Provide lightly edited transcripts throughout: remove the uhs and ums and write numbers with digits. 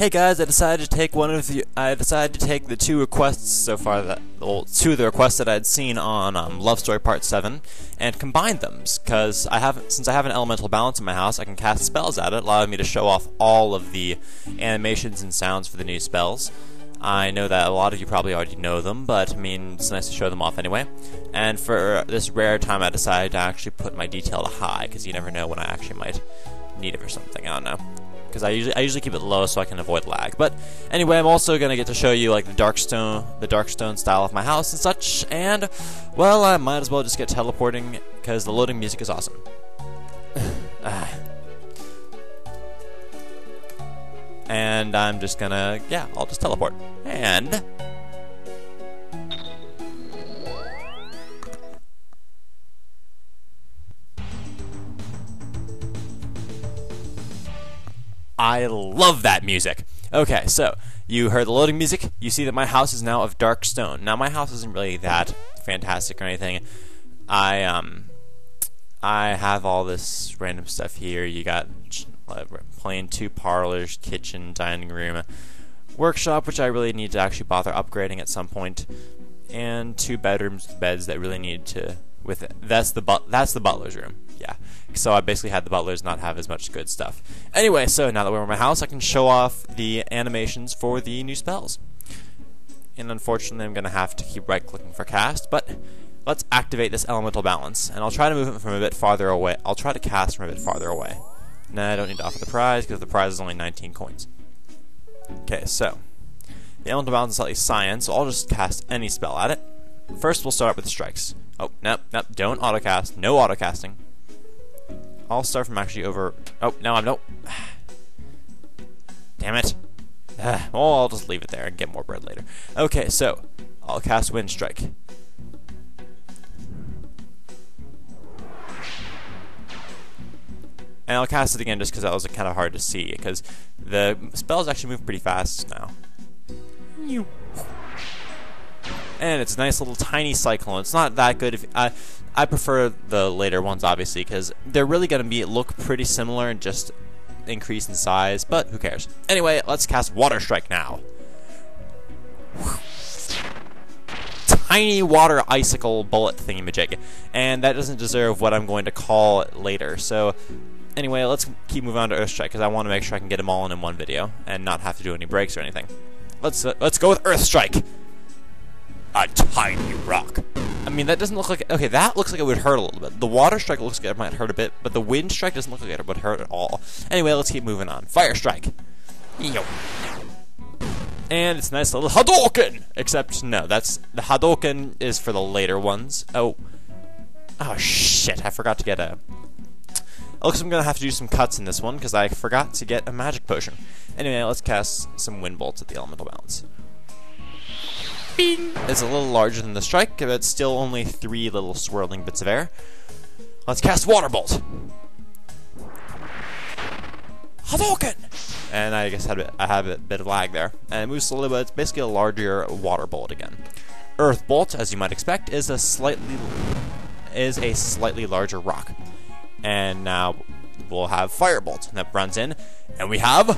Hey guys, I decided to take the two requests so far two of the requests that I'd seen on Love Story Part 7 and combine them, because since I have an elemental balance in my house, I can cast spells at it, allowing me to show off all of the animations and sounds for the new spells. I know that a lot of you probably already know them, but I mean, it's nice to show them off anyway. And for this rare time, I decided to actually put my detail to high, because you never know when I actually might need it or something. I don't know. Because I usually keep it low so I can avoid lag. But anyway, I'm also gonna get to show you like the Darkstone style of my house and such. And well, I might as well just get teleporting because the loading music is awesome. And I'm just gonna, I'll just teleport. And I love that music. Okay, so you heard the loading music. You see that my house is now of dark stone. Now my house isn't really that fantastic or anything. I have all this random stuff here. You got plain 2 parlors, kitchen, dining room, workshop, which I really need to actually bother upgrading at some point, and 2 bedrooms with beds that really need to. That's the butler's room. Yeah. So I basically had the butlers not have as much good stuff. Anyway, so now that we're in my house, I can show off the animations for the new spells. And unfortunately, I'm going to have to keep right-clicking for cast, but let's activate this elemental balance. And I'll try to move it from a bit farther away. I'll try to cast from a bit farther away. Nah, I don't need to offer the prize, because the prize is only 19 coins. Okay, so the elemental balance is slightly science, so I'll just cast any spell at it. First, we'll start with the strikes. Oh, nope, don't autocast. No autocasting. I'll start from actually over. Oh, no, I'm nope. Damn it. Well, I'll just leave it there and get more bread later. Okay, so I'll cast Wind Strike. And I'll cast it again just because that was kind of hard to see, because the spells actually move pretty fast now. And it's a nice little tiny cyclone. It's not that good. I prefer the later ones, obviously, because they're really going to look pretty similar and just increase in size, but who cares? Anyway, let's cast Water Strike now. Tiny water icicle bullet thingamajig, and that doesn't deserve what I'm going to call it later. So anyway, let's keep moving on to Earth Strike, because I want to make sure I can get them all in one video and not have to do any breaks or anything. Let's go with Earth Strike. A tiny rock. I mean, that doesn't look like. Okay, that looks like it would hurt a little bit. The Water Strike looks like it might hurt a bit, but the Wind Strike doesn't look like it would hurt at all. Anyway, let's keep moving on. Fire Strike. And it's a nice little Hadouken! Except, no, the Hadouken is for the later ones. Oh shit, I forgot to get a. Looks like I'm gonna have to do some cuts in this one, because I forgot to get a magic potion. Anyway, let's cast some Wind Bolts at the elemental balance. Bing! It's a little larger than the strike, but it's still only 3 little swirling bits of air. Let's cast Water Bolt. Hadouken! And I guess I have a bit of lag there. And it moves slowly, but it's basically a larger water bolt again. Earth Bolt, as you might expect, is a slightly larger rock. And now we'll have Fire Bolt that runs in, and we have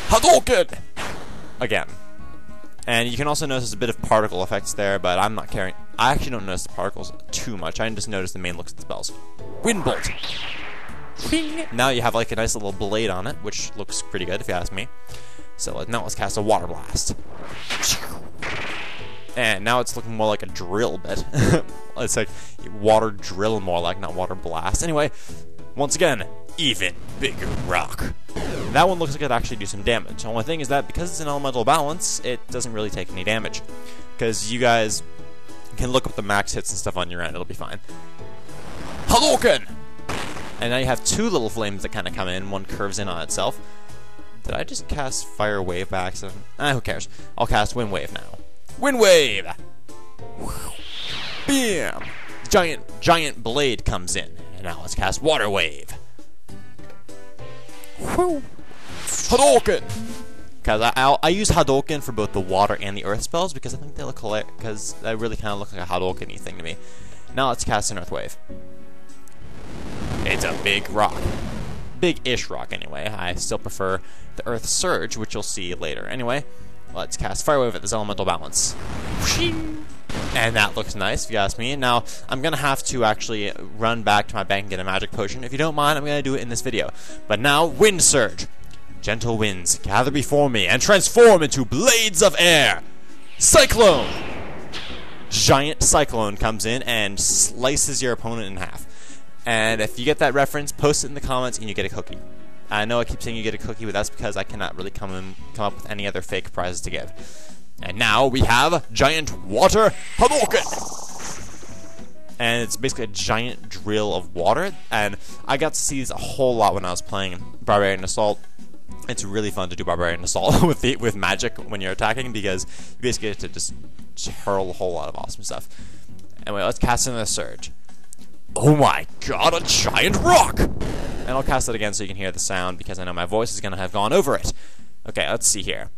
Hadouken again. And you can also notice a bit of particle effects there, but I'm not caring. I actually don't notice the particles too much. I just notice the main looks at the spells. Wind Bolt. Bing. Now you have like a nice little blade on it, which looks pretty good if you ask me. So now let's cast a Water Blast. And now it's looking more like a drill bit. It's like water drill more like, not water blast. Anyway, once again, even bigger rock. That one looks like it'd actually do some damage. The only thing is that because it's an elemental balance, it doesn't really take any damage. Because you guys can look up the max hits and stuff on your end, it'll be fine. Hadouken! And now you have 2 little flames that kind of come in, one curves in on itself. Did I just cast Fire Wave by accident? Who cares? I'll cast Wind Wave now. Wind Wave! Bam! Giant blade comes in. And now let's cast Water Wave. Hadouken! Because I use Hadouken for both the water and the earth spells, because I think they look hilarious, because they really kind of look like a Hadouken-y thing to me. Now let's cast an Earth Wave. It's a big rock. big-ish rock anyway. I still prefer the Earth Surge, which you'll see later. Anyway, let's cast Fire Wave at this elemental balance. And that looks nice, if you ask me. Now, I'm going to have to actually run back to my bank and get a magic potion. If you don't mind, I'm going to do it in this video. But now, Wind Surge. Gentle winds, gather before me and transform into blades of air. Cyclone! Giant Cyclone comes in and slices your opponent in half. And if you get that reference, post it in the comments and you get a cookie. I know I keep saying you get a cookie, but that's because I cannot really come up with any other fake prizes to give. And now we have Giant Water Hadouken! And it's basically a giant drill of water, and I got to see this a whole lot when I was playing Barbarian Assault. It's really fun to do Barbarian Assault with magic when you're attacking, because you basically get to just hurl a whole lot of awesome stuff. Anyway, let's cast another Surge. Oh my god, a giant rock! And I'll cast it again so you can hear the sound, because I know my voice is going to have gone over it. Okay, let's see here.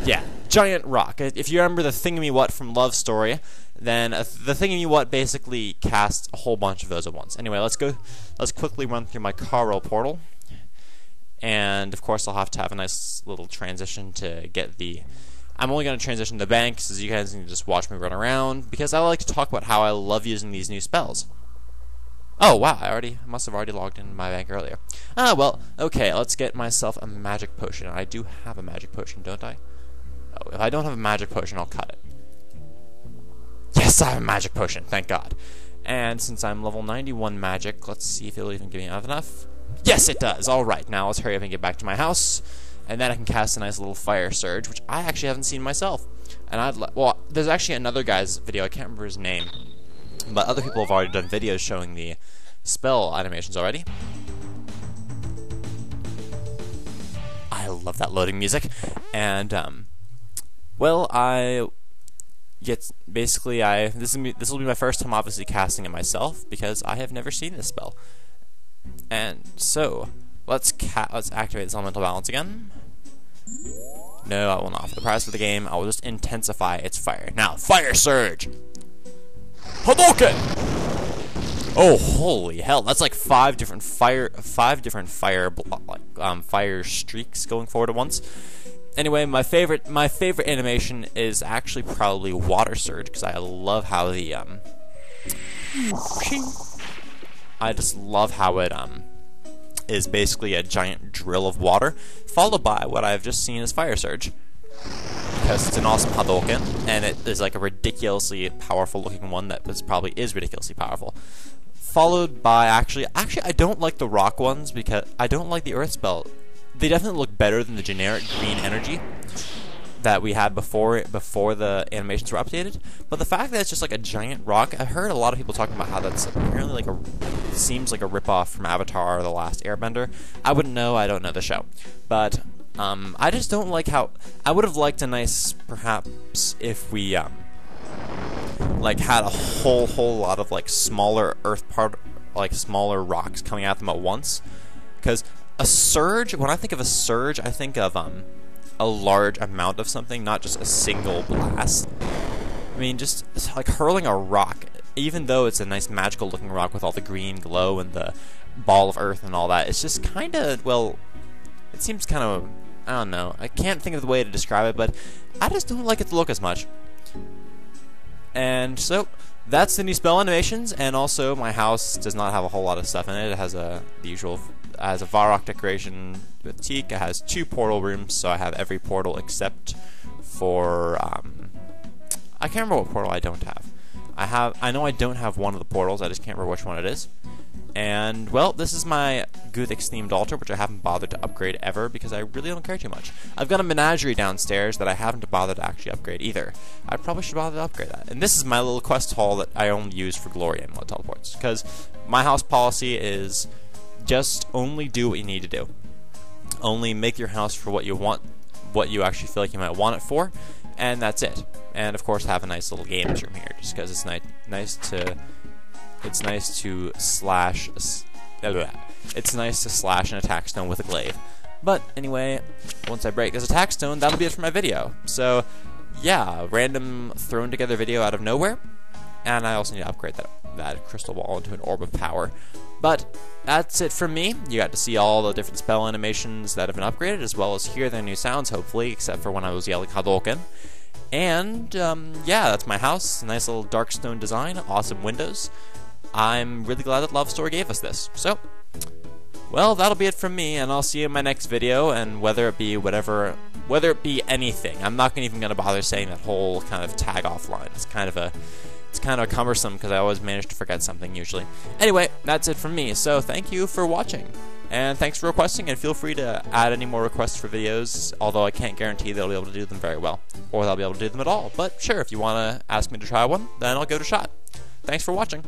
Yeah, giant rock. If you remember the Thingamywhat from Love Story, then the Thingamywhat basically casts a whole bunch of those at once. Anyway, let's quickly run through my Carl portal. And, of course, I'll have to have a nice little transition to get the... I'm only going to transition to the bank, so you guys can just watch me run around, because I like to talk about how I love using these new spells. Oh, wow, I must have already logged into my bank earlier. Ah, well, okay, let's get myself a magic potion. I do have a magic potion, don't I? Oh, if I don't have a magic potion, I'll cut it. Yes, I have a magic potion, thank God. And since I'm level 91 magic, let's see if it'll even give me enough. Yes, it does! Alright, now let's hurry up and get back to my house. And then I can cast a nice little Fire Surge, which I actually haven't seen myself. And well, there's actually another guy's video, I can't remember his name. But other people have already done videos showing the spell animations already. I love that loading music. And, well, this will be my first time obviously casting it myself, because I have never seen this spell. And so, let's activate this elemental balance again. No, I will not. For the prize for the game, I will just intensify its fire. Now, Fire Surge! Hadouken! Oh, holy hell! That's like five different fire streaks going forward at once. Anyway, my favorite animation is actually probably Water Surge, because I love how the I just love how it is basically a giant drill of water, followed by what I've just seen as Fire Surge. Because it's an awesome Hadouken, and it is like a ridiculously powerful looking one that probably is ridiculously powerful. Followed by, actually I don't like the rock ones, because I don't like the earth spell. They definitely look better than the generic green energy that we had before the animations were updated. But the fact that it's just like a giant rock, I've heard a lot of people talking about how that's apparently like seems like a ripoff from Avatar or The Last Airbender. I wouldn't know, I don't know the show. But I just don't like how... I would have liked a nice, perhaps, if we, like, had a whole lot of, like, smaller smaller rocks coming at them at once. Because a surge, when I think of a surge, I think of, a large amount of something, not just a single blast. I mean, just, like, hurling a rock, even though it's a nice magical-looking rock with all the green glow and the ball of earth and all that, it's just kind of, well... It seems kind of, I don't know, I can't think of the way to describe it, but I just don't like it to look as much. And so, that's the new spell animations, and also my house does not have a whole lot of stuff in it. It has the usual, it has a Varrock decoration with teak, it has 2 portal rooms, so I have every portal except for, I can't remember what portal I don't have. I know I don't have one of the portals, I just can't remember which one it is. And, well, this is my Guthix-themed altar, which I haven't bothered to upgrade ever, because I really don't care too much. I've got a menagerie downstairs that I haven't bothered to actually upgrade either. I probably should bother to upgrade that. And this is my little quest hall that I only use for glory amulet teleports, because my house policy is just only do what you need to do. Only make your house for what you want, what you actually feel like you might want it for, and that's it. And, of course, have a nice little games room here, just because it's nice to slash. It's nice to slash an attack stone with a glaive. But anyway, once I break this attack stone, that'll be it for my video. So yeah, random thrown together video out of nowhere, and I also need to upgrade that crystal ball into an orb of power, But that's it from me. You got to see all the different spell animations that have been upgraded, as well as hear their new sounds, hopefully, except for when I was yelling Hadouken. And, yeah, that's my house. Nice little dark stone design, awesome windows. I'm really glad that Love Store gave us this. So, well, that'll be it from me, and I'll see you in my next video, and whether it be anything. I'm not even going to bother saying that whole kind of tag off line. It's kind of cumbersome because I always manage to forget something usually. Anyway, that's it from me, so thank you for watching. And thanks for requesting, and feel free to add any more requests for videos, although I can't guarantee they'll be able to do them very well, or they'll be able to do them at all. But sure, if you want to ask me to try one, then I'll give it a shot. Thanks for watching.